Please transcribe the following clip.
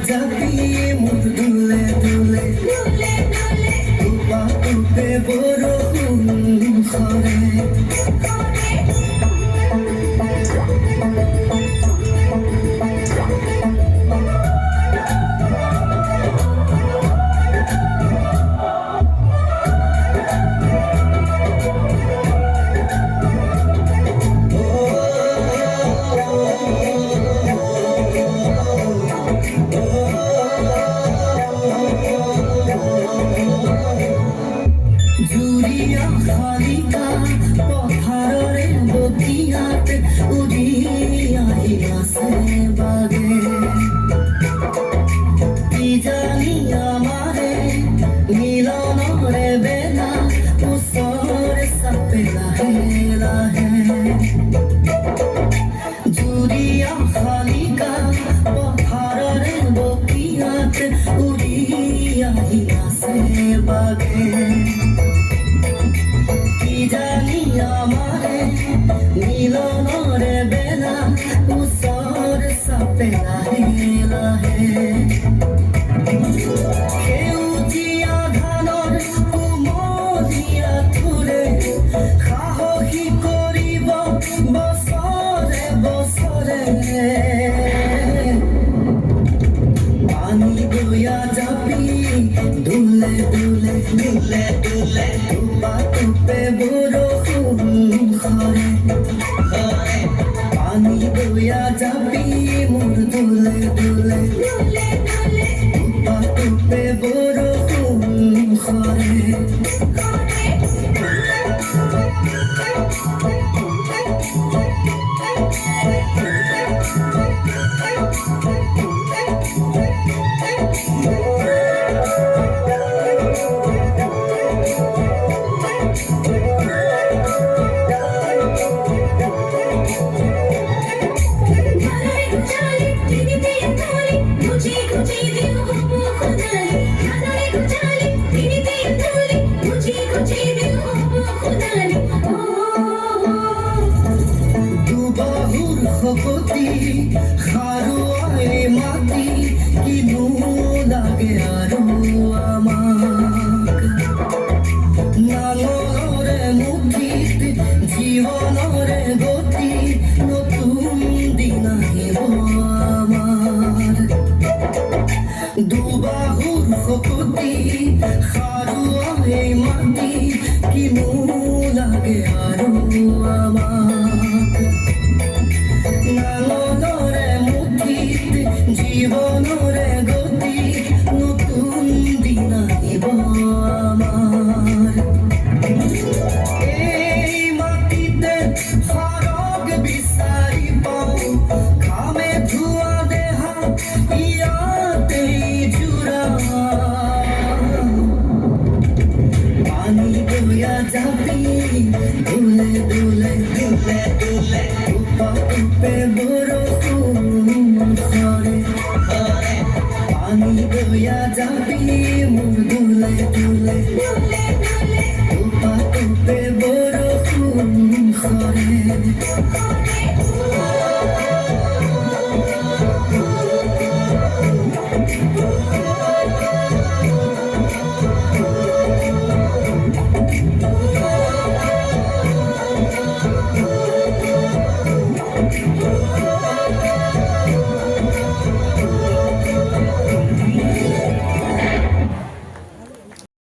যাবি মুখ দুলে দুলে টুপা টুপে বরষুণ খরে জুরিয়া খালিকা পথারে বকিয়াত উড়িয়া হিয়াছে বাগে কি জানি আমারে মিলনরে বেলা উসরে সাপে লাহে লাহে জুরিয়া খালিকা পথারে বকিয়াত উড়িয়া হিয়াছে বাগে জানি আমারে মিলনরে বেলা উসর সাপে লাহে লাহে সেউজিয়া ধানৰ কুমলীয়া থোৰে সাহসী কৰিব বছৰে বছৰে পানী বৈয়া জাপি দুলে দুলে দুলে দুলে টুপা টুপে বৰষুণ খৰে পানী বৈয়া জাপি মোৰ দুলে দুলে টুপা টুপে বৰষুণ খৰে দুবাহুৰ শকতি খাৰুৱাই মাটি কিনো লাগে আৰু আমাক নাঙলৰে মুঠিত জীৱনৰে গতি নতুন দিন আহিব আমাৰ দুবাহুৰ শকতি খাৰুৱাই মাটি কিনো লাগে আৰু আমাক নাঙলৰে মুঠিত জীৱনৰে গতি নতুন দিন আহিব আমাৰ এই মাটিতে সৰগ বিচাৰি পাওঁ ঘামে ধোৱা দেহা ইয়াতেই জোৰা পানী বৈয়া জাপি দুলে দুলে দুলে দুলে টুপা টুপে বৰষুণ খৰে পানী বৈয়া জাপি